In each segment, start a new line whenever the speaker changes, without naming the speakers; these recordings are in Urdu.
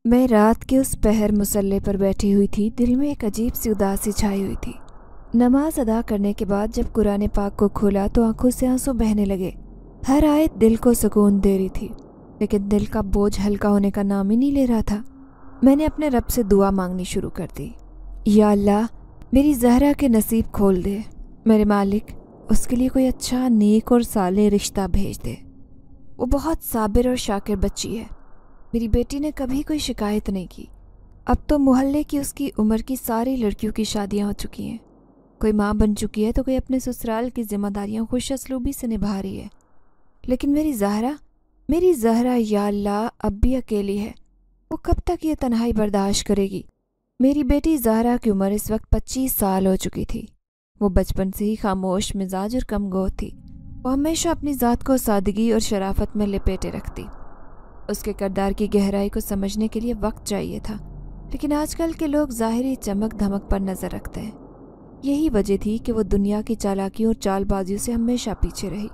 میں رات کے اس پہر مصلے پر بیٹھی ہوئی تھی۔ دل میں ایک عجیب سی اداسی چھائی ہوئی تھی۔ نماز ادا کرنے کے بعد جب قرآن پاک کو کھولا تو آنکھوں سے آنسو بہنے لگے۔ ہر آیت دل کو سکون دے رہی تھی، لیکن دل کا بوجھ ہلکا ہونے کا نام ہی نہیں لے رہا تھا۔ میں نے اپنے رب سے دعا مانگنی شروع کر دی۔ یا اللہ، میری زہرا کے نصیب کھول دے۔ میرے مالک، اس کے لیے کوئی اچھا، نیک اور صالح رشتہ بھیج دے۔ وہ بہت صابر اور شاکر بچی ہے۔ میری بیٹی نے کبھی کوئی شکایت نہیں کی۔ اب تو محلے کی اس کی عمر کی ساری لڑکیوں کی شادیاں ہو چکی ہیں۔ کوئی ماں بن چکی ہے تو کوئی اپنے سسرال کی ذمہ داریاں خوش اسلوبی سے نبھا رہی ہے۔ لیکن میری زہرا یا اللہ اب بھی اکیلی ہے۔ وہ کب تک یہ تنہائی برداشت کرے گی؟ میری بیٹی زہرا کی عمر اس وقت 25 سال ہو چکی تھی۔ وہ بچپن سے ہی خاموش مزاج اور کم گو تھی۔ وہ ہمیشہ اپنی ذات کو سادگی اور شرافت میں لپیٹے رکھتی۔ اس کے کردار کی گہرائی کو سمجھنے کے لیے وقت چاہیے تھا، لیکن آج کل کے لوگ ظاہری چمک دھمک پر نظر رکھتے ہیں۔ یہی وجہ تھی کہ وہ دنیا کی چالاکیوں اور چال بازیوں سے ہمیشہ پیچھے رہی۔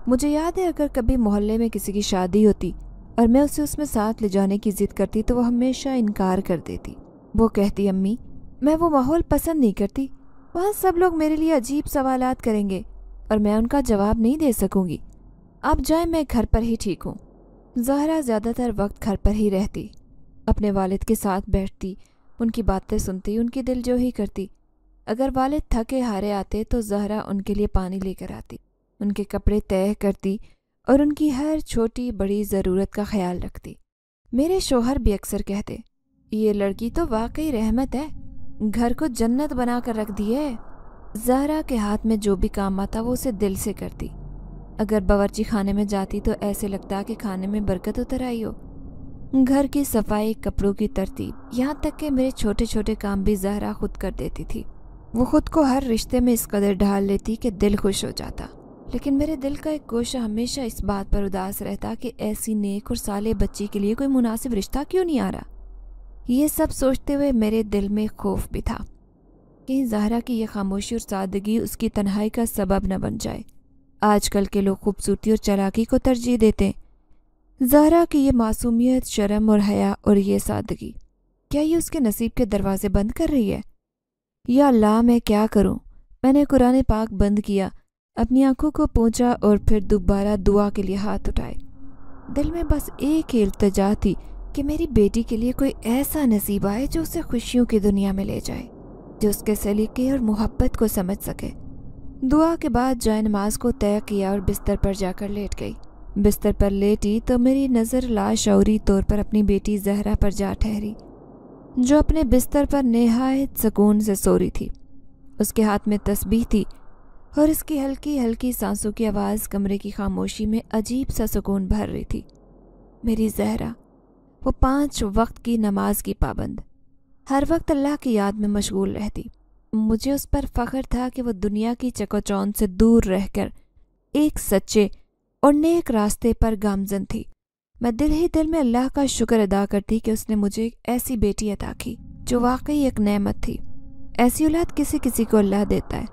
مجھے یاد ہے اگر کبھی محلے میں کسی کی شادی ہوتی اور میں اسے اس میں ساتھ لے جانے کی ضد کرتی تو وہ ہمیشہ انکار کر دیتی۔ وہ کہتی، امی، میں وہ ماحول پسند نہیں کرتی، وہاں سب لوگ میرے لیے عجیب سوالات کریں گے اور میں ان کا جواب نہیں دے سکوں گی۔ آپ جائیں، میں گھر پر ہی ٹھیک ہوں۔ زہرا زیادہ تر وقت گھر پر ہی رہتی، اپنے والد کے ساتھ بیٹھتی، ان کی باتیں سنتی، ان کی دل جوئی کرتی۔ اگر والد تھکے ہارے آتے تو زہرا ان کے لیے پانی لے کر آتی، ان کے کپڑے طے کرتی اور ان کی ہر چھوٹی بڑی ضرورت کا خیال رکھتی۔ میرے شوہر بھی اکثر کہتے، یہ لڑکی تو واقعی رحمت ہے، گھر کو جنت بنا کر رکھ دی ہے۔ زہرا کے ہاتھ میں جو بھی کام آتا وہ اسے دل سے کرتی۔ اگر باورچی خانے میں جاتی تو ایسے لگتا کہ کھانے میں برکت اتر آئی ہو۔ گھر کی صفائی، کپڑوں کی ترتیب، یہاں تک کہ میرے چھوٹے چھوٹے کام بھی زہرا خود کر دیتی تھی۔ وہ خود کو ہر رشتے میں اس قدر ڈھال لیتی کہ دل خوش ہو جاتا، لیکن میرے دل کا ایک گوشہ ہمیشہ اس بات پر اداس رہتا کہ ایسی نیک اور صالح بچی کے لیے کوئی مناسب رشتہ کیوں نہیں آ رہا۔ یہ سب سوچتے ہوئے میرے دل میں خوف بھی تھا، کہیں زہرا کی یہ خاموشی اور سادگی اس کی تنہائی کا سبب نہ بن جائے۔ آج کل کے لوگ خوبصورتی اور چالاکی کو ترجیح دیتے ہیں۔ زہرا کی یہ معصومیت، شرم اور حیا اور یہ سادگی، کیا یہ اس کے نصیب کے دروازے بند کر رہی ہے؟ یا اللہ، میں کیا کروں؟ میں نے قرآن پاک بند کیا، اپنی آنکھوں کو پونچھا اور پھر دوبارہ دعا کے لیے ہاتھ اٹھائے۔ دل میں بس ایک ہی التجا تھی کہ میری بیٹی کے لیے کوئی ایسا نصیب آئے جو اسے خوشیوں کی دنیا میں لے جائے، جو اس کے سلیقے اور محبت کو سمجھ سکے۔ دعا کے بعد جائے نماز کو طے کیا اور بستر پر جا کر لیٹ گئی۔ بستر پر لیٹی تو میری نظر لاشعوری طور پر اپنی بیٹی زہرا پر جا ٹھہری، جو اپنے بستر پر نہایت سکون سے سو رہی تھی۔ اس کے ہاتھ میں تسبیح تھی اور اس کی ہلکی ہلکی سانسوں کی آواز کمرے کی خاموشی میں عجیب سا سکون بھر رہی تھی۔ میری زہرا، وہ 5 وقت کی نماز کی پابند، ہر وقت اللہ کی یاد میں مشغول رہتی۔ مجھے اس پر فخر تھا کہ وہ دنیا کی چکوچوند سے دور رہ کر ایک سچے اور نیک راستے پر گامزن تھی۔ میں دل ہی دل میں اللہ کا شکر ادا کرتی کہ اس نے مجھے ایک ایسی بیٹی عطا کی جو واقعی ایک نعمت تھی۔ ایسی اولاد کسی کسی کو اللہ دیتا ہے،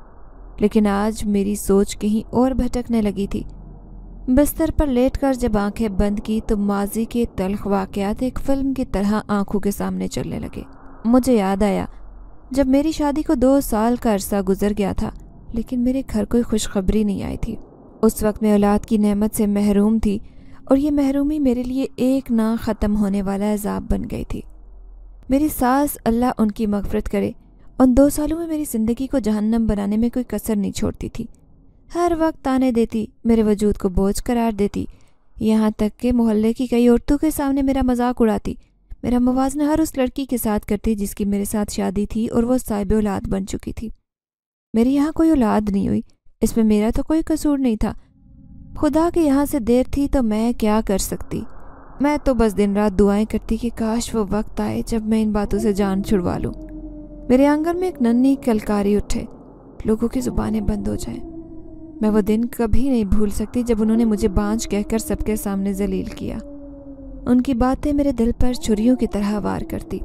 لیکن آج میری سوچ کہیں اور بھٹکنے لگی تھی۔ بستر پر لیٹ کر جب آنکھیں بند کی تو ماضی کے تلخ واقعات ایک فلم کی طرح آنکھوں کے سامنے چلنے لگے۔ مجھے یاد آیا جب میری شادی کو 2 سال کا عرصہ گزر گیا تھا، لیکن میرے گھر کوئی خوشخبری نہیں آئی تھی۔ اس وقت میں اولاد کی نعمت سے محروم تھی اور یہ محرومی میرے لیے ایک نہ ختم ہونے والا عذاب بن گئی تھی۔ میری ساس، اللہ ان کی مغفرت کرے، ان 2 سالوں میں میری زندگی کو جہنم بنانے میں کوئی کسر نہیں چھوڑتی تھی۔ ہر وقت تانے دیتی، میرے وجود کو بوجھ قرار دیتی، یہاں تک کہ محلے کی کئی عورتوں کے سامنے میرا مذاق اڑاتی۔ میرا موازنہ ہر اس لڑکی کے ساتھ کرتی جس کی میرے ساتھ شادی تھی اور وہ صاحب اولاد بن چکی تھی۔ میری یہاں کوئی اولاد نہیں ہوئی، اس میں میرا تو کوئی قصور نہیں تھا۔ خدا کے یہاں سے دیر تھی تو میں کیا کر سکتی؟ میں تو بس دن رات دعائیں کرتی کہ کاش وہ وقت آئے جب میں ان باتوں سے جان چھڑوا لوں۔ میرے آنگن میں ایک ننھی کلکاری اٹھے، لوگوں کی زبانیں بند ہو جائیں۔ میں وہ دن کبھی نہیں بھول سکتی جب انہوں نے مجھے بانجھ کہہ کر سب کے سامنے ذلیل کیا۔ ان کی باتیں میرے دل پر چھریوں کی طرح وار کرتی،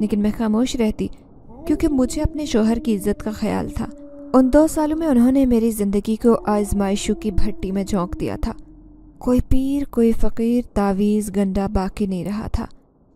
لیکن میں خاموش رہتی کیونکہ مجھے اپنے شوہر کی عزت کا خیال تھا۔ ان 2 سالوں میں انہوں نے میری زندگی کو آزمائشوں کی بھٹی میں جھونک دیا تھا۔ کوئی پیر، کوئی فقیر، تعویذ، گنڈا باقی نہیں رہا تھا۔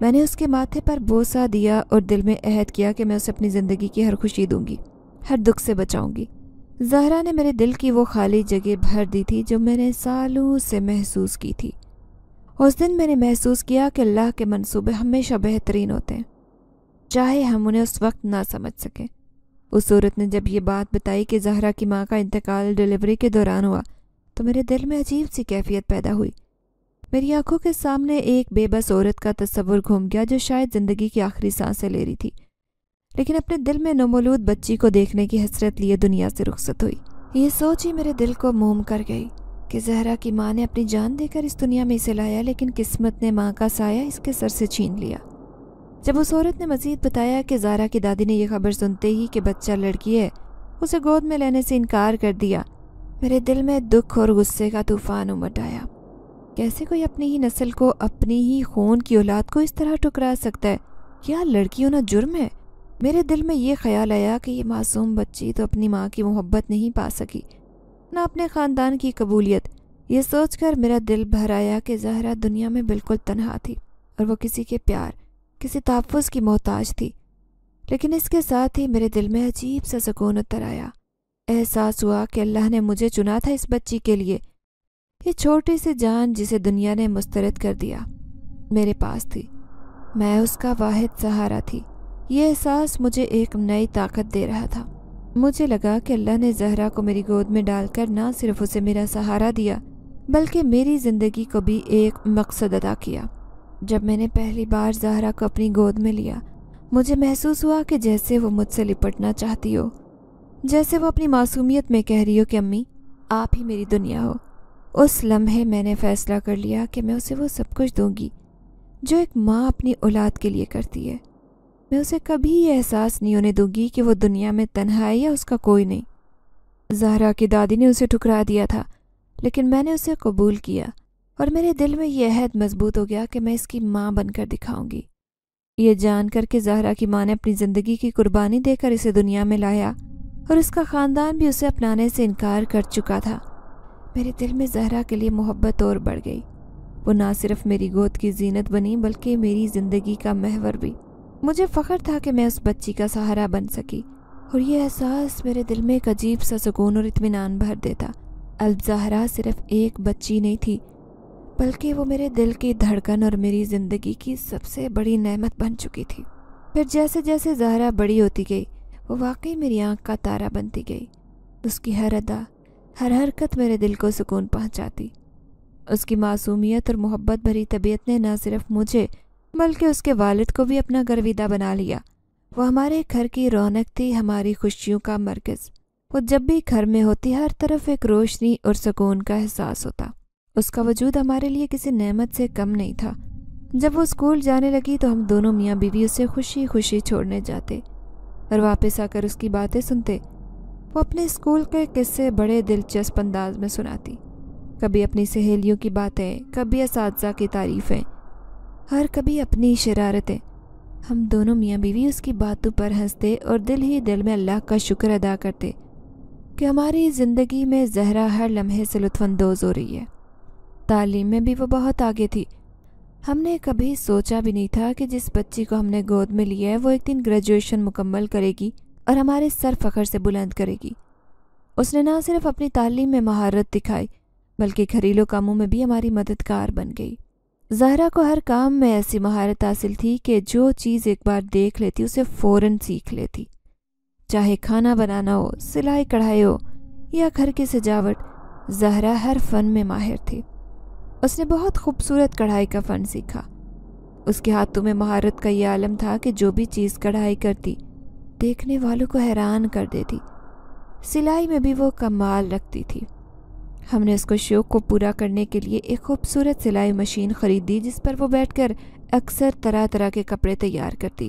میں نے اس کے ماتھے پر بوسہ دیا اور دل میں عہد کیا کہ میں اسے اپنی زندگی کی ہر خوشی دوں گی، ہر دکھ سے بچاؤں گی۔ زہرا نے میرے دل کی وہ خالی جگہ بھر دی تھی جو میں نے سالوں سے محسوس کی تھی۔ اس دن میں نے محسوس کیا کہ اللہ کے منصوبے ہمیشہ بہترین ہوتے ہیں، چاہے ہم انہیں اس وقت نہ سمجھ سکیں۔ اس عورت نے جب یہ بات بتائی کہ زہرا کی ماں کا انتقال ڈیلیوری کے دوران ہوا تو میرے دل میں عجیب سی کیفیت پیدا ہوئی۔ میری آنکھوں کے سامنے ایک بے بس عورت کا تصور گھوم گیا جو شاید زندگی کی آخری سانسیں لے رہی تھی، لیکن اپنے دل میں نومولود بچی کو دیکھنے کی حسرت لیے دنیا سے رخصت ہوئی۔ یہ سوچ ہی میرے دل کو موم کر گئی کہ زہرا کی ماں نے اپنی جان دے کر اس دنیا میں اسے لایا، لیکن قسمت نے ماں کا سایہ اس کے سر سے چھین لیا۔ جب اس عورت نے مزید بتایا کہ زہرا کی دادی نے یہ خبر سنتے ہی کہ بچہ لڑکی ہے اسے گود میں لینے سے انکار کر دیا، میرے دل میں دکھ اور غصے کا طوفان امٹ آیا۔ کیسے کوئی اپنی ہی نسل کو، اپنی ہی خون کی اولاد کو اس طرح ٹکرا سکتا ہے؟ کیا لڑکی ہونا جرم ہے؟ میرے دل میں یہ خیال آیا کہ یہ معصوم بچی تو اپنی ماں کی محبت نہیں پا سکی، نہ اپنے خاندان کی قبولیت۔ یہ سوچ کر میرا دل بھر آیا کہ زہرا دنیا میں بالکل تنہا تھی اور وہ کسی کے پیار، کسی تحفظ کی محتاج تھی۔ لیکن اس کے ساتھ ہی میرے دل میں عجیب سا سکون اتر آیا۔ احساس ہوا کہ اللہ نے مجھے چنا تھا اس بچی کے لیے۔ یہ چھوٹی سی جان جسے دنیا نے مسترد کر دیا میرے پاس تھی، میں اس کا واحد سہارا تھی۔ یہ احساس مجھے ایک نئی طاقت دے رہا تھا۔ مجھے لگا کہ اللہ نے زہرا کو میری گود میں ڈال کر نہ صرف اسے میرا سہارا دیا بلکہ میری زندگی کو بھی ایک مقصد عطا کیا۔ جب میں نے پہلی بار زہرا کو اپنی گود میں لیا مجھے محسوس ہوا کہ جیسے وہ مجھ سے لپٹنا چاہتی ہو، جیسے وہ اپنی معصومیت میں کہہ رہی ہو کہ امی آپ ہی میری دنیا ہو۔ اس لمحے میں نے فیصلہ کر لیا کہ میں اسے وہ سب کچھ دوں گی جو ایک ماں اپنی اولاد کے لیے کرتی ہے۔ میں اسے کبھی یہ احساس نہیں ہونے دوں گی کہ وہ دنیا میں تنہا ہے یا اس کا کوئی نہیں۔ زہرا کی دادی نے اسے ٹھکرا دیا تھا، لیکن میں نے اسے قبول کیا اور میرے دل میں یہ عہد مضبوط ہو گیا کہ میں اس کی ماں بن کر دکھاؤں گی۔ یہ جان کر کہ زہرا کی ماں نے اپنی زندگی کی قربانی دے کر اسے دنیا میں لایا اور اس کا خاندان بھی اسے اپنانے سے انکار کر چکا تھا، میرے دل میں زہرا کے لیے محبت اور بڑھ گئی۔ وہ نہ صرف میری گود کی زینت بنی بلکہ میری زندگی کا محور بھی۔ مجھے فخر تھا کہ میں اس بچی کا سہارا بن سکی، اور یہ احساس میرے دل میں ایک عجیب سا سکون اور اطمینان بھر دیتا۔ اب زہرا صرف ایک بچی نہیں تھی بلکہ وہ میرے دل کی دھڑکن اور میری زندگی کی سب سے بڑی نعمت بن چکی تھی۔ پھر جیسے جیسے زہرا بڑی ہوتی گئی وہ واقعی میری آنکھ کا تارا بنتی گئی۔ اس کی ہر ادا، ہر حرکت میرے دل کو سکون پہنچاتی۔ اس کی معصومیت اور محبت بھری طبیعت نے نہ صرف مجھے بلکہ اس کے والد کو بھی اپنا گرویدہ بنا لیا۔ وہ ہمارے گھر کی رونق تھی، ہماری خوشیوں کا مرکز۔ وہ جب بھی گھر میں ہوتی ہر طرف ایک روشنی اور سکون کا احساس ہوتا۔ اس کا وجود ہمارے لیے کسی نعمت سے کم نہیں تھا۔ جب وہ اسکول جانے لگی تو ہم دونوں میاں بیوی اسے خوشی خوشی چھوڑنے جاتے اور واپس آ کر اس کی باتیں سنتے۔ وہ اپنے اسکول کے قصے بڑے دلچسپ انداز میں سناتی، کبھی اپنی سہیلیوں کی باتیں، کبھی اساتذہ کی تعریفیں، اور کبھی اپنی شرارتیں۔ ہم دونوں میاں بیوی اس کی باتوں پر ہنستے اور دل ہی دل میں اللہ کا شکر ادا کرتے کہ ہماری زندگی میں زہرا ہر لمحے سے لطف اندوز ہو رہی ہے۔ تعلیم میں بھی وہ بہت آگے تھی۔ ہم نے کبھی سوچا بھی نہیں تھا کہ جس بچی کو ہم نے گود میں لیا ہے وہ ایک دن گریجویشن مکمل کرے گی اور ہمارے سر فخر سے بلند کرے گی۔ اس نے نہ صرف اپنی تعلیم میں مہارت دکھائی بلکہ گھریلو کاموں میں بھی ہماری مددگار بن گئی۔ زہرا کو ہر کام میں ایسی مہارت حاصل تھی کہ جو چیز ایک بار دیکھ لیتی اسے فوراً سیکھ لیتی، چاہے کھانا بنانا ہو، سلائی کڑھائی ہو یا گھر کی سجاوٹ۔ زہرا ہر فن میں ماہر تھی۔ اس نے بہت خوبصورت کڑھائی کا فن سیکھا۔ اس کے ہاتھوں میں مہارت کا یہ عالم تھا کہ جو بھی چیز کڑھائی کرتی دیکھنے والوں کو حیران کر دیتی۔ سلائی میں بھی وہ کمال رکھتی تھی۔ ہم نے اس کو شوق کو پورا کرنے کے لیے ایک خوبصورت سلائی مشین خریدی جس پر وہ بیٹھ کر اکثر طرح طرح کے کپڑے تیار کرتی۔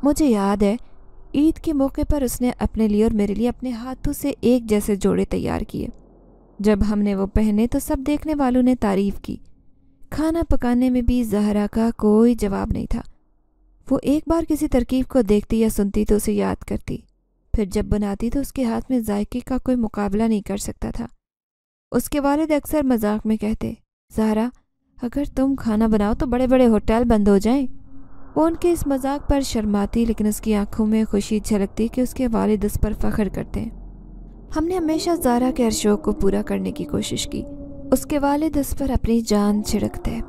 مجھے یاد ہے عید کے موقع پر اس نے اپنے لیے اور میرے لیے اپنے ہاتھوں سے ایک جیسے جوڑے تیار کیے۔ جب ہم نے وہ پہنے تو سب دیکھنے والوں نے تعریف کی۔ کھانا پکانے میں بھی زہرا کا کوئی جواب نہیں تھا۔ وہ ایک بار کسی ترکیب کو دیکھتی یا سنتی تو اسے یاد کرتی، پھر جب بناتی تو اس کے ہاتھ میں ذائقے کا کوئی مقابلہ نہیں کر سکتا تھا۔ اس کے والد اکثر مذاق میں کہتے، زہرا اگر تم کھانا بناؤ تو بڑے بڑے ہوٹل بند ہو جائیں۔ وہ ان کے اس مذاق پر شرماتی، لیکن اس کی آنکھوں میں خوشی جھلکتی کہ اس کے والد اس پر فخر کرتے ہیں۔ ہم نے ہمیشہ زہرا کے ہر شوق کو پورا کرنے کی کوشش کی۔ اس کے والد اس پر اپنی جان چھڑکتے۔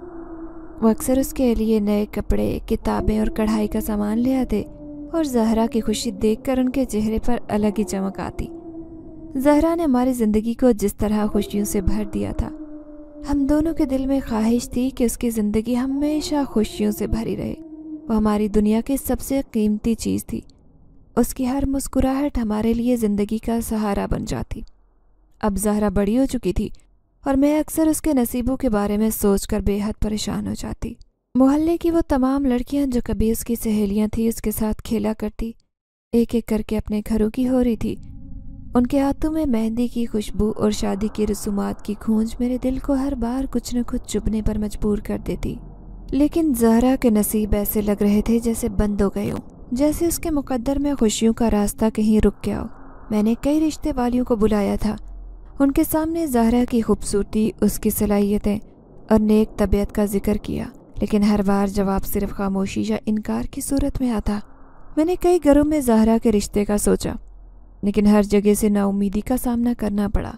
وہ اکثر اس کے لیے نئے کپڑے، کتابیں اور کڑھائی کا سامان لے آتے، اور زہرا کی خوشی دیکھ کر ان کے چہرے پر الگ ہی چمک آتی۔ زہرا نے ہماری زندگی کو جس طرح خوشیوں سے بھر دیا تھا، ہم دونوں کے دل میں خواہش تھی کہ اس کی زندگی ہمیشہ خوشیوں سے بھری رہے۔ وہ ہماری دنیا کی سب سے قیمتی چیز تھی۔ اس کی ہر مسکراہٹ ہمارے لیے زندگی کا سہارا بن جاتی۔ اب زہرا بڑی ہو چکی تھی اور میں اکثر اس کے نصیبوں کے بارے میں سوچ کر بے حد پریشان ہو جاتی۔ محلے کی وہ تمام لڑکیاں جو کبھی اس کی سہیلیاں تھیں اس کے ساتھ کھیلا کرتی، ایک ایک کر کے اپنے گھروں کی ہو رہی تھی۔ ان کے ہاتھوں میں مہندی کی خوشبو اور شادی کی رسومات کی گونج میرے دل کو ہر بار کچھ نہ کچھ چبھنے پر مجبور کر دیتی۔ لیکن زہرا کے نصیب ایسے لگ رہے تھے جیسے بند ہو گئے ہوں، جیسے اس کے مقدر میں خوشیوں کا راستہ کہیں رک گیا ہو۔ میں نے کئی رشتے والیوں کو بلایا تھا، ان کے سامنے زہرا کی خوبصورتی، اس کی صلاحیتیں اور نیک طبیعت کا ذکر کیا، لیکن ہر بار جواب صرف خاموشی یا انکار کی صورت میں آتا۔ میں نے کئی گھروں میں زہرا کے رشتے کا سوچا، لیکن ہر جگہ سے نا امیدی کا سامنا کرنا پڑا۔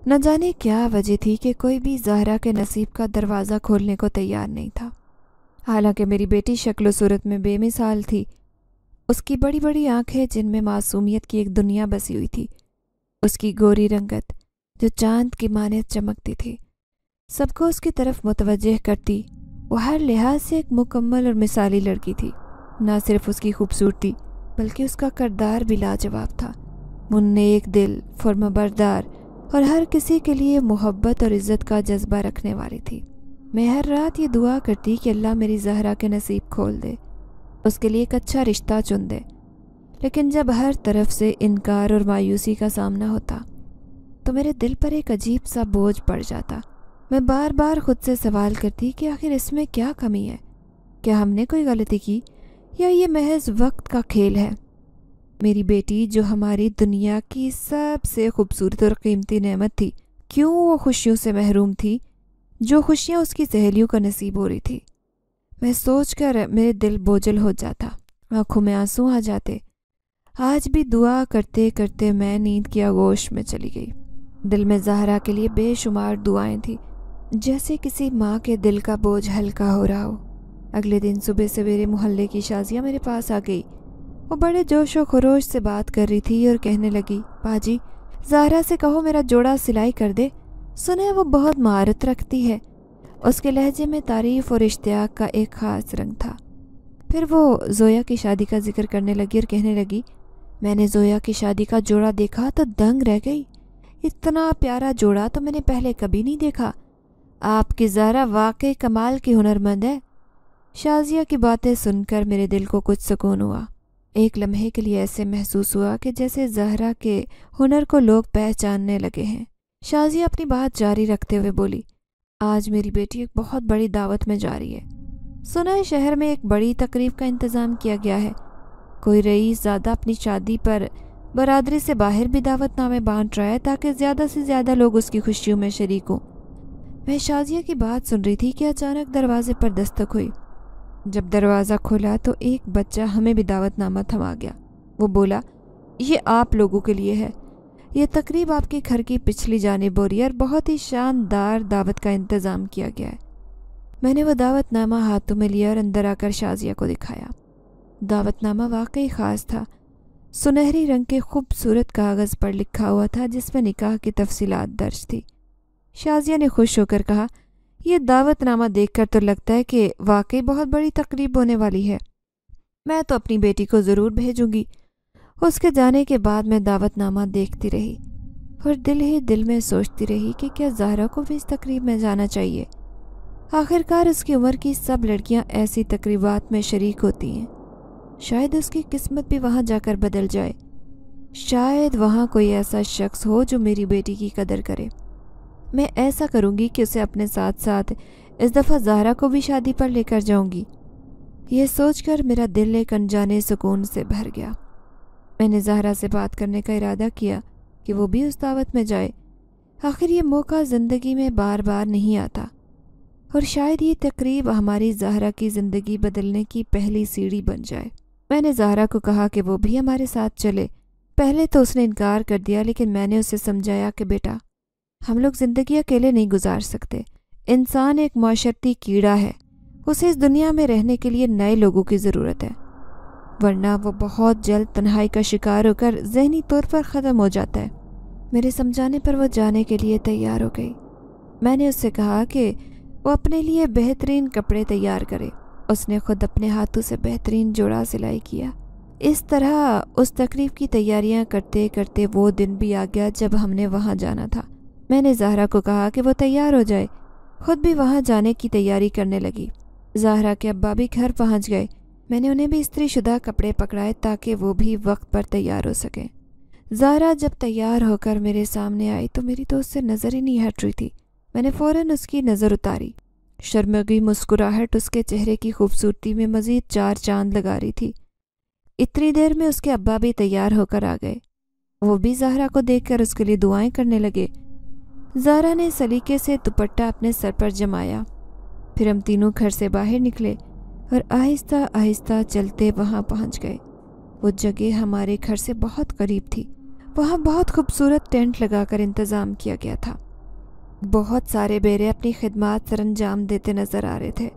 نہ جانے کیا وجہ تھی کہ کوئی بھی زہرا کے نصیب کا دروازہ کھولنے کو تیار نہیں تھا۔ حالانکہ میری بیٹی شکل و صورت میں بے مثال تھی۔ اس کی بڑی بڑی آنکھیں جن میں معصومیت کی ایک دنیا بسی ہوئی تھی، اس کی گوری رنگت جو چاند کی مانند چمکتی تھی، سب کو اس کی طرف متوجہ کرتی۔ وہ ہر لحاظ سے ایک مکمل اور مثالی لڑکی تھی۔ نہ صرف اس کی خوبصورتی بلکہ اس کا کردار بھی لاجواب تھا۔ وہ نیک دل، فرمانبردار اور ہر کسی کے لیے محبت اور عزت کا جذبہ رکھنے والی تھی۔ میں ہر رات یہ دعا کرتی کہ اللہ میری زہرا کے نصیب کھول دے، اس کے لیے ایک اچھا رشتہ چن دے۔ لیکن جب ہر طرف سے انکار اور مایوسی کا سامنا ہوتا تو میرے دل پر ایک عجیب سا بوجھ پڑ جاتا۔ میں بار بار خود سے سوال کرتی کہ آخر اس میں کیا کمی ہے؟ کیا ہم نے کوئی غلطی کی یا یہ محض وقت کا کھیل ہے؟ میری بیٹی جو ہماری دنیا کی سب سے خوبصورت اور قیمتی نعمت تھی، کیوں وہ خوشیوں سے محروم تھی جو خوشیاں اس کی سہیلیوں کا نصیب ہو رہی تھی؟ میں سوچ کر میرے دل بوجھل ہو جاتا، آنکھوں میں آنسو آ جاتے۔ آج بھی دعا کرتے کرتے میں نیند کی آغوش میں چلی گئی۔ دل میں زہرا کے لیے بے شمار دعائیں تھیں، جیسے کسی ماں کے دل کا بوجھ ہلکا ہو رہا ہو۔ اگلے دن صبح سویرے محلے کی شازیہ میرے پاس آ گئی۔ وہ بڑے جوش و خروش سے بات کر رہی تھی اور کہنے لگی، باجی زہرا سے کہو میرا جوڑا سلائی کر دے، سنے وہ بہت مہارت رکھتی ہے۔ اس کے لہجے میں تعریف اور اشتیاق کا ایک خاص رنگ تھا۔ پھر وہ زویا کی شادی کا ذکر کرنے لگی اور کہنے لگی، میں نے زویا کی شادی کا جوڑا دیکھا تو دنگ رہ گئی۔ اتنا پیارا جوڑا تو میں نے پہلے کبھی نہیں دیکھا۔ آپ کی زہرا واقعی کمال کی ہنرمند ہے۔ شازیہ کی باتیں سن کر میرے دل کو کچھ سکون ہوا۔ ایک لمحے کے لیے ایسے محسوس ہوا کہ جیسے زہرا کے ہنر کو لوگ پہچاننے لگے ہیں۔ شازیہ اپنی بات جاری رکھتے ہوئے بولی، آج میری بیٹی ایک بہت بڑی دعوت میں جا رہی ہے۔ سنا ہے شہر میں ایک بڑی تقریب کا انتظام کیا گیا ہے۔ کوئی رئیس زادہ اپنی شادی پر برادری سے باہر بھی دعوت نامے بانٹ رہا ہے تاکہ زیادہ سے زیادہ لوگ اس کی خوشیوں میں شریک ہوں۔ میں شازیہ کی بات سن رہی تھی کہ اچانک دروازے پر دستک ہوئی۔ جب دروازہ کھولا تو ایک بچہ ہمیں بھی دعوت نامہ تھما گیا۔ وہ بولا، یہ آپ لوگوں کے لیے ہے۔ یہ تقریب آپ کے گھر کی پچھلی جانب ہو رہی ہے اور بہت ہی شاندار دعوت کا انتظام کیا گیا ہے۔ میں نے وہ دعوت نامہ ہاتھوں میں لیا اور اندر آ کر شازیہ کو دکھایا۔ دعوت نامہ واقعی خاص تھا۔ سنہری رنگ کے خوبصورت کاغذ پر لکھا ہوا تھا جس میں نکاح کی تفصیلات درج تھی۔ شازیہ نے خوش ہو کر کہا، یہ دعوت نامہ دیکھ کر تو لگتا ہے کہ واقعی بہت بڑی تقریب ہونے والی ہے۔ میں تو اپنی بیٹی کو ضرور بھیجوں گی۔ اس کے جانے کے بعد میں دعوت نامہ دیکھتی رہی اور دل ہی دل میں سوچتی رہی کہ کیا زہرا کو بھی اس تقریب میں جانا چاہیے۔ آخرکار اس کی عمر کی سب لڑکیاں ایسی تقریبات میں شریک ہوتی ہیں۔ شاید اس کی قسمت بھی وہاں جا کر بدل جائے۔ شاید وہاں کوئی ایسا شخص ہو جو میری بیٹی کی قدر کرے۔ میں ایسا کروں گی کہ اسے اپنے ساتھ ساتھ اس دفعہ زہرا کو بھی شادی پر لے کر جاؤں گی۔ یہ سوچ کر میرا دل ایک انجانے سکون سے بھر گیا۔ میں نے زہرا سے بات کرنے کا ارادہ کیا کہ وہ بھی اس دعوت میں جائے۔ آخر یہ موقع زندگی میں بار بار نہیں آتا۔ اور شاید یہ تقریب ہماری زہرا کی زندگی بدلنے کی پہلی سیڑھی بن جائے۔ میں نے زہرا کو کہا کہ وہ بھی ہمارے ساتھ چلے۔ پہلے تو اس نے انکار کر دیا، لیکن میں نے اسے سمجھایا کہ بیٹا، ہم لوگ زندگی اکیلے نہیں گزار سکتے۔ انسان ایک معاشرتی کیڑا ہے، اسے اس دنیا میں رہنے کے لیے نئے لوگوں کی ضرورت ہے، ورنہ وہ بہت جلد تنہائی کا شکار ہو کر ذہنی طور پر ختم ہو جاتا ہے۔ میرے سمجھانے پر وہ جانے کے لیے تیار ہو گئی۔ میں نے اس سے کہا کہ وہ اپنے لیے بہترین کپڑے تیار کرے۔ اس نے خود اپنے ہاتھوں سے بہترین جوڑا سلائی کیا۔ اس طرح اس تقریب کی تیاریاں کرتے کرتے وہ دن بھی آ گیا جب ہم نے وہاں جانا تھا۔ میں نے زہرا کو کہا کہ وہ تیار ہو جائے، خود بھی وہاں جانے کی تیاری کرنے لگی۔ زہرا کے ابا بھی گھر پہنچ گئے۔ میں نے انہیں بھی استری شدہ کپڑے پکڑائے تاکہ وہ بھی وقت پر تیار ہو سکیں۔ زہرا جب تیار ہو کر میرے سامنے آئی تو میری تو اس سے نظر ہی نہیں ہٹ رہی تھی۔ میں نے فوراً اس کی نظر اتاری۔ شرمگی مسکراہٹ اس کے چہرے کی خوبصورتی میں مزید 4 چاند لگا رہی تھی۔ اتنی دیر میں اس کے ابا بھی تیار ہو کر آ گئے۔ وہ بھی زہرا کو دیکھ کر اس کے لیے دعائیں کرنے لگے۔ زہرا نے سلیقے سے دوپٹہ اپنے سر پر جمایا۔ پھر ہم تینوں گھر سے باہر نکلے اور آہستہ آہستہ چلتے وہاں پہنچ گئے۔ وہ جگہ ہمارے گھر سے بہت قریب تھی۔ وہاں بہت خوبصورت ٹینٹ لگا کر انتظام کیا گیا تھا۔ بہت سارے بیرے اپنی خدمات سر انجام دیتے نظر آ رہے تھے۔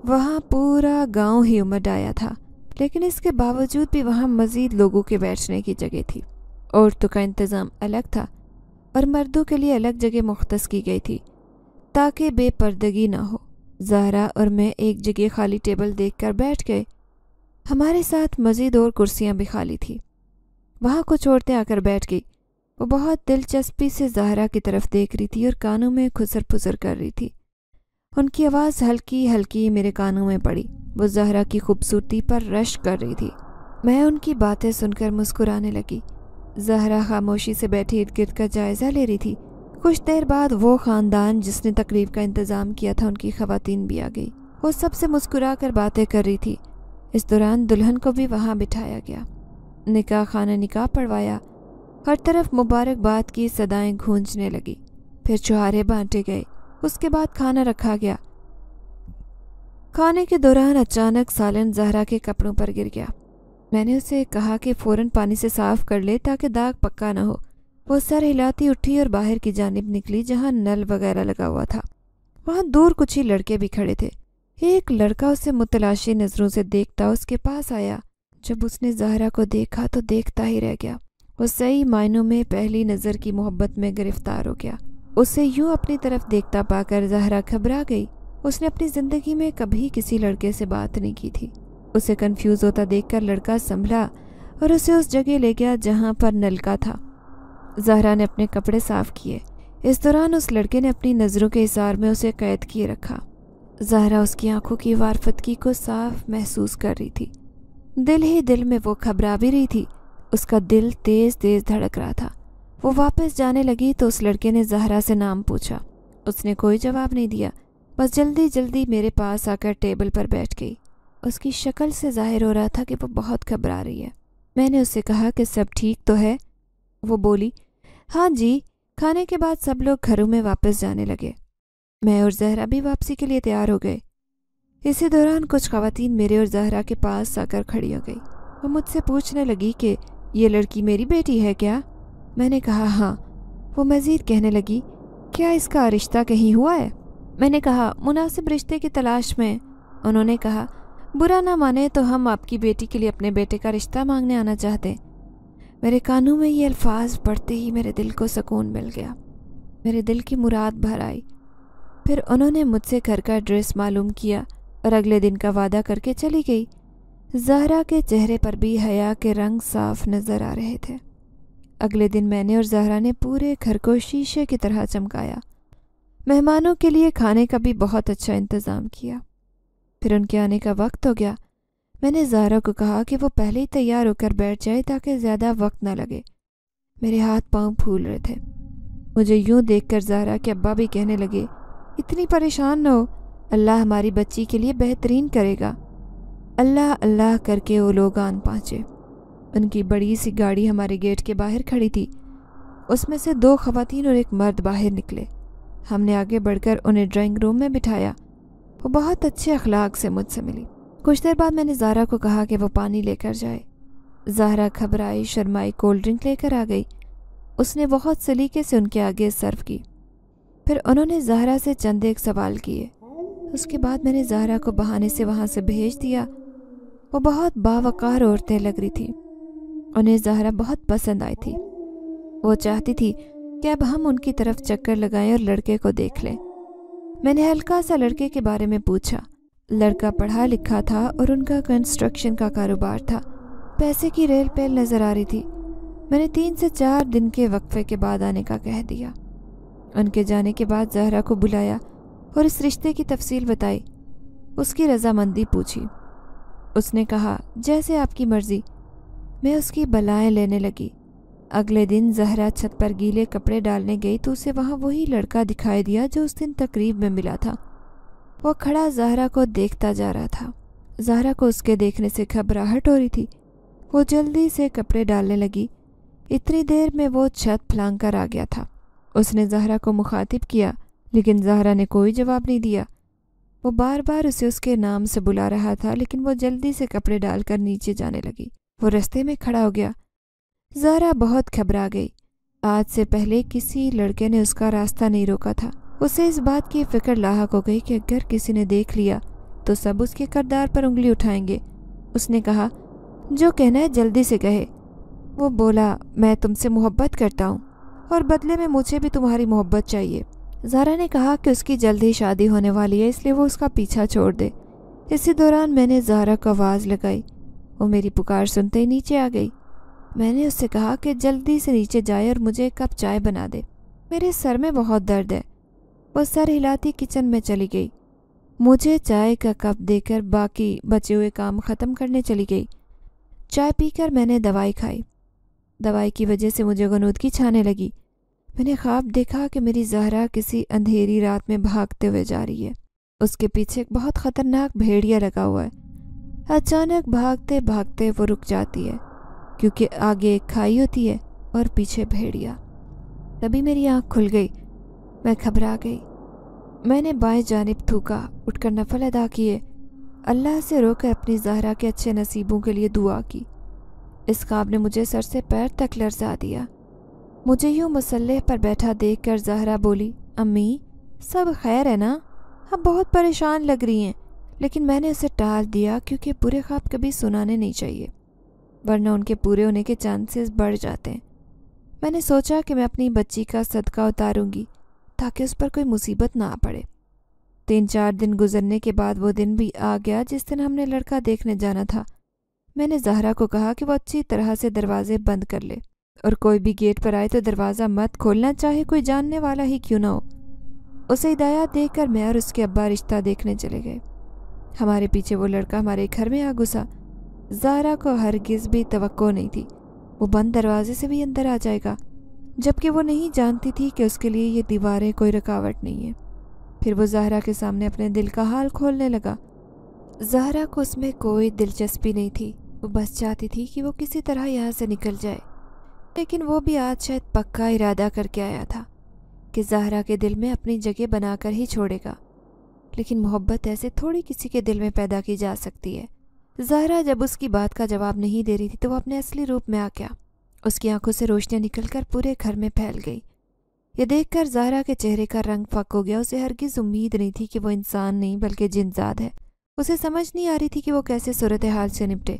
وہاں پورا گاؤں ہی امڈ آیا تھا، لیکن اس کے باوجود بھی وہاں مزید لوگوں کے بیٹھنے کی جگہ تھی۔ عورتوں کا انتظام الگ تھا اور مردوں کے لیے الگ جگہ مختص کی گئی تھی تاکہ بے پردگی نہ ہو۔ زہرا اور میں ایک جگہ خالی ٹیبل دیکھ کر بیٹھ گئے۔ ہمارے ساتھ مزید اور کرسیاں بھی خالی تھیں۔ وہاں کچھ عورتیں آ کر بیٹھ گئی۔ وہ بہت دلچسپی سے زہرا کی طرف دیکھ رہی تھی اور کانوں میں خسر پھسر کر رہی تھی۔ ان کی آواز ہلکی ہلکی میرے کانوں میں پڑی۔ وہ زہرا کی خوبصورتی پر رشک کر رہی تھی۔ میں ان کی باتیں سن کر مسکرانے لگی۔ زہرا خاموشی سے بیٹھی ارد گرد کا جائزہ لے رہی تھی۔ کچھ دیر بعد وہ خاندان جس نے تقریب کا انتظام کیا تھا، ان کی خواتین بھی آ گئی۔ وہ سب سے مسکرا کر باتیں کر رہی تھی۔ اس دوران دلہن کو بھی وہاں بٹھایا گیا۔ نکاح خانہ نکاح پڑھوایا۔ ہر طرف مبارکباد کی صدائیں گونجنے لگی۔ پھر چھہارے بانٹے گئے۔ اس کے بعد کھانا رکھا گیا۔ کھانے کے دوران اچانک سالن زہرا کے کپڑوں پر گر گیا۔ میں نے اسے کہا کہ فوراً پانی سے صاف کر لے تاکہ داغ پکا نہ ہو۔ وہ سر ہلاتی اٹھی اور باہر کی جانب نکلی جہاں نل وغیرہ لگا ہوا تھا۔ وہاں دور کچھ ہی لڑکے بھی کھڑے تھے۔ ایک لڑکا اسے متلاشی نظروں سے دیکھتا اس کے پاس آیا۔ جب اس نے زہرا کو دیکھا تو دیکھتا ہی رہ گیا۔ وہ صحیح معنوں میں پہلی نظر کی محبت میں گرفتار ہو گیا۔ اسے یوں اپنی طرف دیکھتا پا کر زہرا گھبرا گئی۔ اس نے اپنی زندگی میں کبھی کسی لڑکے سے بات نہیں کی تھی۔ اسے کنفیوز ہوتا دیکھ کر لڑکا سنبھلا اور اسے اس جگہ لے گیا جہاں پر نلکا تھا۔ زہرا نے اپنے کپڑے صاف کیے۔ اس دوران اس لڑکے نے اپنی نظروں کے اظہار میں اسے قید کیے رکھا۔ زہرا اس کی آنکھوں کی وارفتگی کو صاف محسوس کر رہی تھی۔ دل ہی دل میں وہ گھبرا بھی رہی تھی۔ اس کا دل تیز تیز دھڑک رہا تھا۔ وہ واپس جانے لگی تو اس لڑکے نے زہرا سے نام پوچھا۔ اس نے کوئی جواب نہیں دیا، بس جلدی جلدی میرے پاس آ کر ٹیبل پر بیٹھ گئی۔ اس کی شکل سے ظاہر ہو رہا تھا کہ وہ بہت گھبرا رہی ہے۔ میں نے اس سے کہا کہ سب ٹھیک تو ہے؟ وہ بولی، ہاں جی۔ کھانے کے بعد سب لوگ گھروں میں واپس جانے لگے۔ میں اور زہرا بھی واپسی کے لیے تیار ہو گئے۔ اسی دوران کچھ خواتین میرے اور زہرا کے پاس آ کر کھڑی ہو گئی۔ وہ مجھ سے پوچھنے لگی کہ یہ لڑکی میری بیٹی ہے کیا؟ میں نے کہا ہاں۔ وہ مزید کہنے لگی، کیا اس کا رشتہ کہیں ہوا ہے؟ میں نے کہا مناسب رشتے کی تلاش میں۔ انہوں نے کہا برا نہ مانے تو ہم آپ کی بیٹی کے لیے اپنے بیٹے کا رشتہ مانگنے آنا چاہتے ہیں۔ میرے کانوں میں یہ الفاظ پڑھتے ہی میرے دل کو سکون مل گیا۔ میرے دل کی مراد بھر آئی۔ پھر انہوں نے مجھ سے گھر کا ایڈریس معلوم کیا اور اگلے دن کا وعدہ کر کے چلی گئی۔ زہرا کے چہرے پر بھی حیا کے رنگ صاف نظر آ رہے تھے۔ اگلے دن میں نے اور زہرا نے پورے گھر کو شیشے کی طرح چمکایا۔ مہمانوں کے لیے کھانے کا بھی بہت اچھا انتظام کیا۔ پھر ان کے آنے کا وقت ہو گیا۔ میں نے زہرا کو کہا کہ وہ پہلے ہی تیار ہو کر بیٹھ جائے تاکہ زیادہ وقت نہ لگے۔ میرے ہاتھ پاؤں پھول رہے تھے۔ مجھے یوں دیکھ کر زہرا کے ابا بھی کہنے لگے، اتنی پریشان نہ ہو، اللہ ہماری بچی کے لیے بہترین کرے گا۔ اللہ اللہ کر کے وہ لوگ آن پہنچے۔ ان کی بڑی سی گاڑی ہمارے گیٹ کے باہر کھڑی تھی۔ اس میں سے 2 خواتین اور 1 مرد باہر نکلے۔ ہم نے آگے بڑھ کر انہیں ڈرائنگ روم میں بٹھایا۔ وہ بہت اچھے اخلاق سے مجھ سے ملی۔ کچھ دیر بعد میں نے زہرا کو کہا کہ وہ پانی لے کر جائے۔ زہرا گھبرائی شرمائی کولڈ ڈرنک لے کر آ گئی۔ اس نے بہت سلیقے سے ان کے آگے سرو کی۔ پھر انہوں نے زہرا سے چند ایک سوال کیے۔ اس کے بعد میں نے زہرا کو بہانے سے وہاں سے بھیج دیا۔ وہ بہت باوقار عورتیں لگ رہی تھیں۔ انہیں زہرا بہت پسند آئی تھی۔ وہ چاہتی تھی کہ اب ہم ان کی طرف چکر لگائیں اور لڑکے کو دیکھ لیں۔ میں نے ہلکا سا لڑکے کے بارے میں پوچھا۔ لڑکا پڑھا لکھا تھا اور ان کا کنسٹرکشن کا کاروبار تھا۔ پیسے کی ریل پیل نظر آ رہی تھی۔ میں نے 3 سے 4 دن کے وقفے کے بعد آنے کا کہہ دیا۔ ان کے جانے کے بعد زہرا کو بلایا اور اس رشتے کی تفصیل بتائی۔ اس کی رضامندی پوچھی۔ اس نے کہا جیسے آپ کی مرضی۔ میں اس کی بلائیں لینے لگی۔ اگلے دن زہرا چھت پر گیلے کپڑے ڈالنے گئی تو اسے وہاں وہی لڑکا دکھائی دیا جو اس دن تقریب میں ملا تھا۔ وہ کھڑا زہرا کو دیکھتا جا رہا تھا۔ زہرا کو اس کے دیکھنے سے گھبراہٹ ہو رہی تھی۔ وہ جلدی سے کپڑے ڈالنے لگی۔ اتنی دیر میں وہ چھت پھلانگ کر آ گیا تھا۔ اس نے زہرا کو مخاطب کیا لیکن زہرا نے کوئی جواب نہیں دیا۔ وہ بار بار اسے اس کے نام سے بلا رہا تھا لیکن وہ جلدی سے کپڑے ڈال کر نیچے جانے لگی۔ وہ رستے میں کھڑا ہو گیا۔ زہرا بہت گھبرا گئی۔ آج سے پہلے کسی لڑکے نے اس کا راستہ نہیں روکا تھا۔ اسے اس بات کی فکر لاحق ہو گئی کہ اگر کسی نے دیکھ لیا تو سب اس کے کردار پر انگلی اٹھائیں گے۔ اس نے کہا جو کہنا ہے جلدی سے کہے۔ وہ بولا میں تم سے محبت کرتا ہوں اور بدلے میں مجھے بھی تمہاری محبت چاہیے۔ زہرا نے کہا کہ اس کی جلد ہی شادی ہونے والی ہے اس لیے وہ اس کا پیچھا چھوڑ دے۔ اسی دوران میں نے زہرا کو آواز لگائی۔ وہ میری پکار سنتے ہی نیچے آ گئی۔ میں نے اس سے کہا کہ جلدی سے نیچے جائے اور مجھے ایک کپ چائے بنا دے، میرے سر میں بہت درد ہے۔ وہ سر ہلاتی کچن میں چلی گئی۔ مجھے چائے کا کپ دے کر باقی بچے ہوئے کام ختم کرنے چلی گئی۔ چائے پی کر میں نے دوائی کھائی۔ دوائی کی وجہ سے مجھے غنودگی چھانے لگی۔ میں نے خواب دیکھا کہ میری زہرا کسی اندھیری رات میں بھاگتے ہوئے جا رہی ہے۔ اس کے پیچھے ایک بہت خطرناک بھیڑیا لگا ہوا ہے۔ اچانک بھاگتے بھاگتے وہ رک جاتی ہے کیونکہ آگے ایک کھائی ہوتی ہے اور پیچھے بھیڑیا۔ تبھی میری آنکھ کھل گئی۔ میں گھبرا گئی۔ میں نے بائیں جانب تھوکا، اٹھ کر نفل ادا کیے، اللہ سے رو کر اپنی زہرا کے اچھے نصیبوں کے لیے دعا کی۔ اس خواب نے مجھے سر سے پیر تک لرزا دیا۔ مجھے یوں مصلح پر بیٹھا دیکھ کر زہرا بولی امی سب خیر ہے نا؟ آپ بہت پریشان لگ رہی ہیں۔ لیکن میں نے اسے ٹال دیا کیونکہ برے خواب کبھی سنانے نہیں چاہیے ورنہ ان کے پورے ہونے کے چانسز بڑھ جاتے ہیں۔ میں نے سوچا کہ میں اپنی بچی کا صدقہ اتاروں گی تاکہ اس پر کوئی مصیبت نہ آ پڑے۔ 3-4 دن گزرنے کے بعد وہ دن بھی آ گیا جس دن ہم نے لڑکا دیکھنے جانا تھا۔ میں نے زہرا کو کہا کہ وہ اچھی طرح سے دروازے بند کر لے اور کوئی بھی گیٹ پر آئے تو دروازہ مت کھولنا، چاہے کوئی جاننے والا ہی کیوں نہ ہو۔ اسے ہدایات دے کر میں اور اس کے ابا رشتہ دیکھنے چلے گئے۔ ہمارے پیچھے وہ لڑکا ہمارے گھر میں آ گھسا۔ زہرا کو ہرگز بھی توقع نہیں تھی وہ بند دروازے سے بھی اندر آ جائے گا، جبکہ وہ نہیں جانتی تھی کہ اس کے لیے یہ دیواریں کوئی رکاوٹ نہیں ہے۔ پھر وہ زہرا کے سامنے اپنے دل کا حال کھولنے لگا۔ زہرا کو اس میں کوئی دلچسپی نہیں تھی، وہ بس چاہتی تھی کہ وہ کسی طرح یہاں سے نکل جائے۔ لیکن وہ بھی آج شاید پکا ارادہ کر کے آیا تھا کہ زہرا کے دل میں اپنی جگہ بنا کر ہی چھوڑے گا۔ لیکن محبت ایسے تھوڑی کسی کے دل میں پیدا کی جا سکتی ہے۔ زہرا جب اس کی بات کا جواب نہیں دے رہی تھی تو وہ اپنے اصلی روپ میں آ گیا۔ اس کی آنکھوں سے روشنیاں نکل کر پورے گھر میں پھیل گئی۔ یہ دیکھ کر زہرا کے چہرے کا رنگ فک ہو گیا۔ اسے ہرگز امید نہیں تھی کہ وہ انسان نہیں بلکہ جنزاد ہے۔ اسے سمجھ نہیں آ رہی تھی کہ وہ کیسے صورتحال سے نپٹے۔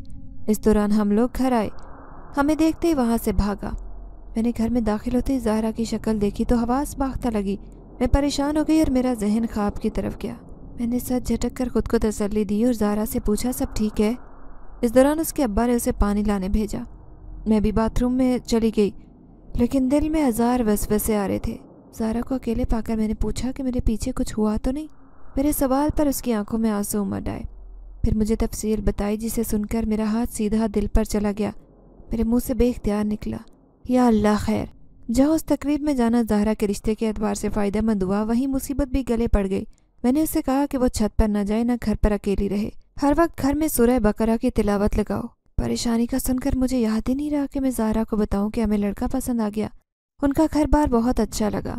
اس دوران ہم لوگ گھر آئے۔ ہمیں دیکھتے ہی وہاں سے بھاگا۔ میں نے گھر میں داخل ہوتے ہی زہرا کی شکل دیکھی تو حواس باختہ لگی۔ میں پریشان ہو گئی اور میرا ذہن خواب کی طرف گیا۔ میں نے سر جھٹک کر خود کو تسلی دی اور زہرا سے پوچھا سب ٹھیک ہے؟ اس دوران اس کے ابا نے اسے پانی لانے بھیجا۔ میں بھی باتھ روم میں چلی گئی لیکن دل میں ہزار وسوسے آ رہے تھے۔ زہرا کو اکیلے پا کر میں نے پوچھا کہ میرے پیچھے کچھ ہوا تو نہیں؟ میرے سوال پر اس کی آنکھوں میں آنسو امڈ آئے۔ پھر مجھے تفصیل بتائی جسے سن کر میرا ہاتھ سیدھا دل پر چلا گیا۔ میرے منہ سے بے اختیار نکلا یا اللہ خیر۔ جہاں اس تقریب میں جانا زہرا کے رشتے کے اعتبار سے فائدہ مند ہوا وہیں مصیبت بھی گلے پڑ گئی۔ میں نے اس سے کہا کہ وہ چھت پر نہ جائے نہ گھر پر اکیلی رہے۔ ہر وقت گھر میں سورہ بقرہ کی تلاوت لگاؤ۔ پریشانی کا سن کر مجھے یاد ہی نہیں رہا کہ میں زہرا کو بتاؤں کہ ہمیں لڑکا پسند آ گیا۔ ان کا گھر بار بہت اچھا لگا۔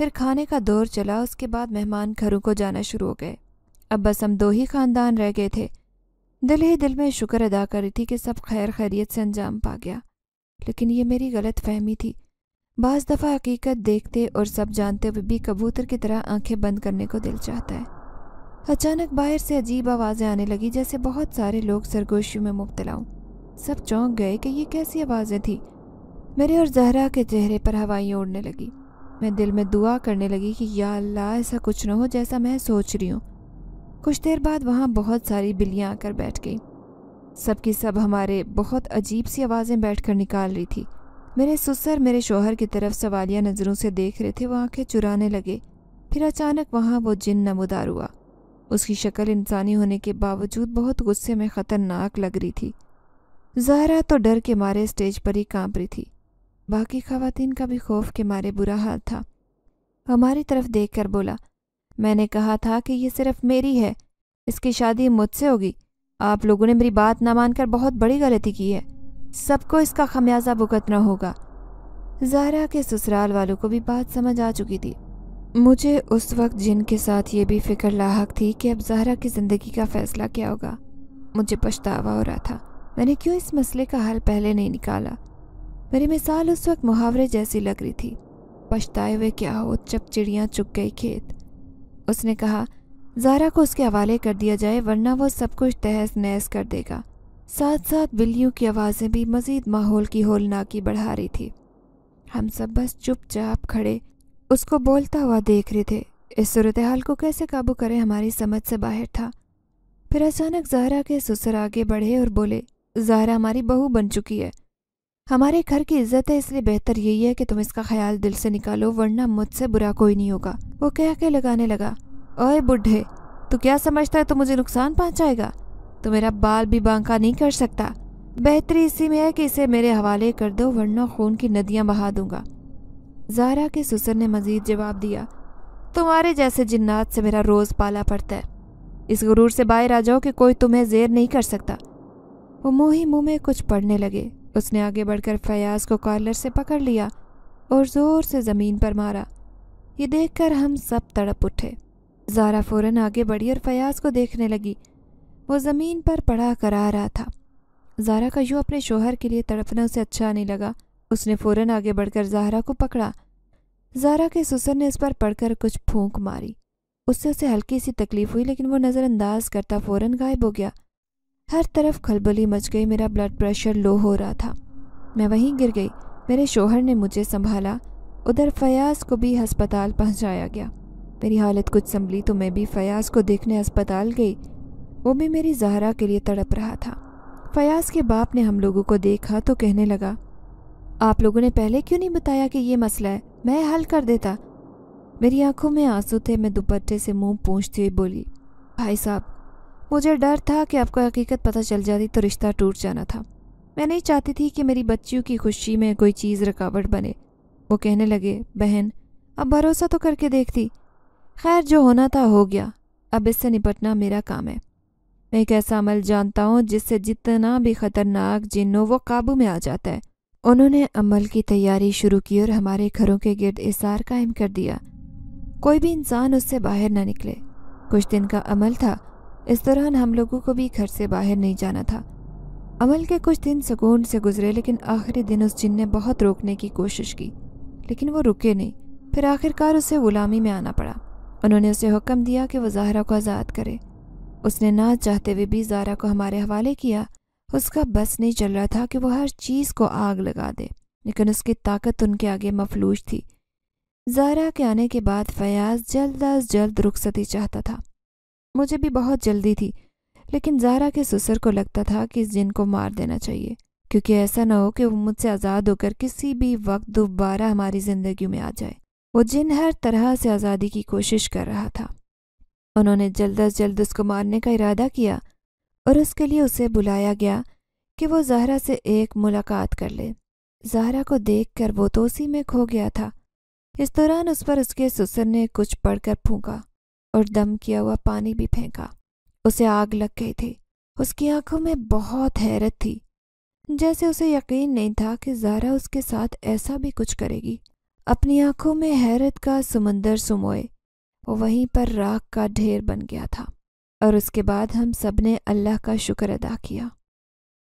پھر کھانے کا دور چلا، اس کے بعد مہمان گھروں کو جانا شروع ہو گئے۔ اب بس ہم 2 ہی خاندان رہ گئے تھے۔ دل ہی دل میں شکر ادا کر رہی تھی کہ سب خیر خیریت سے انجام پا گیا، لیکن یہ میری غلط فہمی تھی۔ بعض دفعہ حقیقت دیکھتے اور سب جانتے ہوئے بھی کبوتر کی طرح آنکھیں بند کرنے کو دل چاہتا ہے۔ اچانک باہر سے عجیب آوازیں آنے لگی، جیسے بہت سارے لوگ سرگوشیوں میں مبتلا ہوں۔ سب چونک گئے کہ یہ کیسی آوازیں تھیں۔ میرے اور زہرا کے چہرے پر ہوائیں اڑنے لگی۔ میں دل میں دعا کرنے لگی کہ یا اللہ ایسا کچھ نہ ہو جیسا میں سوچ رہی ہوں۔ کچھ دیر بعد وہاں بہت ساری بلیاں آ کر بیٹھ گئیں۔ سب کی سب ہمارے بہت عجیب سی آوازیں بیٹھ کر نکال رہی تھی۔ میرے سسر میرے شوہر کی طرف سوالیہ نظروں سے دیکھ رہے تھے، وہ آنکھیں چرانے لگے۔ پھر اچانک وہاں وہ جن نمودار ہوا۔ اس کی شکل انسانی ہونے کے باوجود بہت غصے میں خطرناک لگ رہی تھی۔ زہرا تو ڈر کے مارے اسٹیج پر ہی کانپ رہی تھی۔ باقی خواتین کا بھی خوف کے مارے برا حال تھا۔ ہماری طرف دیکھ کر بولا، میں نے کہا تھا کہ یہ صرف میری ہے، اس کی شادی مجھ سے ہوگی۔ آپ لوگوں نے میری بات نہ مان کر بہت بڑی غلطی کی ہے، سب کو اس کا خمیازہ بھگتنا ہوگا۔ زہرا کے سسرال والوں کو بھی بات سمجھ آ چکی تھی۔ مجھے اس وقت جن کے ساتھ یہ بھی فکر لاحق تھی کہ اب زہرا کی زندگی کا فیصلہ کیا ہوگا۔ مجھے پچھتاوا ہو رہا تھا، میں نے کیوں اس مسئلے کا حل پہلے نہیں نکالا۔ میری مثال اس وقت محاورے جیسی لگ رہی تھی، پچھتائے ہوئے کیا ہو جب چڑیاں چگ گئی کھیت۔ اس نے کہا زہرا کو اس کے حوالے کر دیا جائے ورنہ وہ سب کچھ تہس نہس کر دے گا۔ ساتھ ساتھ بلیوں کی آوازیں بھی مزید ماحول کی ہولناکی بڑھا رہی تھی۔ ہم سب بس چپ چاپ کھڑے اس کو بولتا ہوا دیکھ رہے تھے۔ اس صورتحال کو کیسے قابو کرے ہماری سمجھ سے باہر تھا۔ پھر اچانک زہرا کے سسر آگے بڑھے اور بولے، زہرا ہماری بہو بن چکی ہے، ہمارے گھر کی عزت ہے، اس لیے بہتر یہی ہے کہ تم اس کا خیال دل سے نکالو ورنہ مجھ سے برا کوئی نہیں ہوگا۔ وہ کہہ کے لگانے لگا، اوئے بڈھے، تو کیا سمجھتا ہے تو مجھے نقصان پہنچائے گا؟ تو میرا بال بھی بانکا نہیں کر سکتا۔ بہتری اسی میں ہے کہ اسے میرے حوالے کر دو ورنہ خون کی ندیاں بہا دوں گا۔ زہرا کے سسر نے مزید جواب دیا، تمہارے جیسے جنات سے میرا روز پالا پڑتا ہے، اس غرور سے باہر آ جاؤ کہ کوئی تمہیں زیر نہیں کر سکتا۔ وہ منہ ہی منہ میں کچھ پڑھنے لگے۔ اس نے آگے بڑھ کر فیاض کو کالر سے پکڑ لیا اور زور سے زمین پر مارا۔ یہ دیکھ کر ہم سب تڑپ اٹھے۔ زہرا فوراً آگے بڑھی اور فیاض کو دیکھنے لگی۔ وہ زمین پر پڑا کرا رہا تھا۔ زہرا کا یوں اپنے شوہر کے لیے تڑپنا اسے اچھا نہیں لگا۔ اس نے فوراً آگے بڑھ کر زہرا کو پکڑا۔ زہرا کے سسر نے اس پر پڑھ کر کچھ پھونک ماری۔ اس سے اسے ہلکی سی تکلیف ہوئی لیکن وہ نظر انداز کرتا فوراً غائب ہو گیا۔ ہر طرف کھلبلی مچ گئی، میرا بلڈ پریشر لو ہو رہا تھا۔ میں وہیں گر گئی۔ میرے شوہر نے مجھے سنبھالا، ادھر فیاض کو بھی ہسپتال پہنچایا گیا۔ میری حالت کچھ سنبھلی تو میں بھی فیاض کو دیکھنے ہسپتال گئی۔ وہ بھی میری زہرا کے لیے تڑپ رہا تھا۔ فیاض کے باپ نے ہم لوگوں کو دیکھا تو کہنے لگا، آپ لوگوں نے پہلے کیوں نہیں بتایا کہ یہ مسئلہ ہے، میں حل کر دیتا۔ میری آنکھوں میں آنسو تھے، میں دوپٹے سے منہ پونچھتی ہوئی بولی، بھائی صاحب مجھے ڈر تھا کہ آپ کو حقیقت پتہ چل جاتی تو رشتہ ٹوٹ جانا تھا۔ میں نہیں چاہتی تھی کہ میری بچیوں کی خوشی میں کوئی چیز رکاوٹ بنے۔ وہ کہنے لگے، بہن اب بھروسہ تو کر کے دیکھتی، خیر جو ہونا تھا ہو گیا، اب اس سے نپٹنا میرا کام ہے۔ میں ایک ایسا عمل جانتا ہوں جس سے جتنا بھی خطرناک جن ہو وہ قابو میں آ جاتا ہے۔ انہوں نے عمل کی تیاری شروع کی اور ہمارے گھروں کے گرد احصار قائم کر دیا، کوئی بھی انسان اس سے باہر نہ نکلے۔ کچھ دن کا عمل تھا، اس دوران ہم لوگوں کو بھی گھر سے باہر نہیں جانا تھا۔ عمل کے کچھ دن سکون سے گزرے لیکن آخری دن اس جن نے بہت روکنے کی کوشش کی لیکن وہ رکے نہیں۔ پھر آخرکار اسے غلامی میں آنا پڑا۔ انہوں نے اسے حکم دیا کہ وہ زہرا کو آزاد کرے۔ اس نے نہ چاہتے ہوئے بھی زہرا کو ہمارے حوالے کیا۔ اس کا بس نہیں چل رہا تھا کہ وہ ہر چیز کو آگ لگا دے، لیکن اس کی طاقت ان کے آگے مفلوج تھی۔ زہرا کے آنے کے بعد فیاض جلد از جلد رخصتی چاہتا تھا۔ مجھے بھی بہت جلدی تھی، لیکن زہرا کے سسر کو لگتا تھا کہ اس جن کو مار دینا چاہیے، کیونکہ ایسا نہ ہو کہ وہ مجھ سے آزاد ہو کر کسی بھی وقت دوبارہ ہماری زندگیوں میں آ جائے۔ وہ جن ہر طرح سے آزادی کی کوشش کر رہا تھا۔ انہوں نے جلد از جلد اس کو مارنے کا ارادہ کیا اور اس کے لیے اسے بلایا گیا کہ وہ زہرا سے ایک ملاقات کر لے۔ زہرا کو دیکھ کر وہ تو اسی میں کھو گیا تھا۔ اس دوران اس پر اس کے سسر نے کچھ پڑھ کر پھونکا اور دم کیا ہوا پانی بھی پھینکا۔ اسے آگ لگ گئی تھی۔ اس کی آنکھوں میں بہت حیرت تھی، جیسے اسے یقین نہیں تھا کہ زہرا اس کے ساتھ ایسا بھی کچھ کرے گی۔ اپنی آنکھوں میں حیرت کا سمندر سموئے، وہ وہیں پر راکھ کا ڈھیر بن گیا تھا، اور اس کے بعد ہم سب نے اللہ کا شکر ادا کیا۔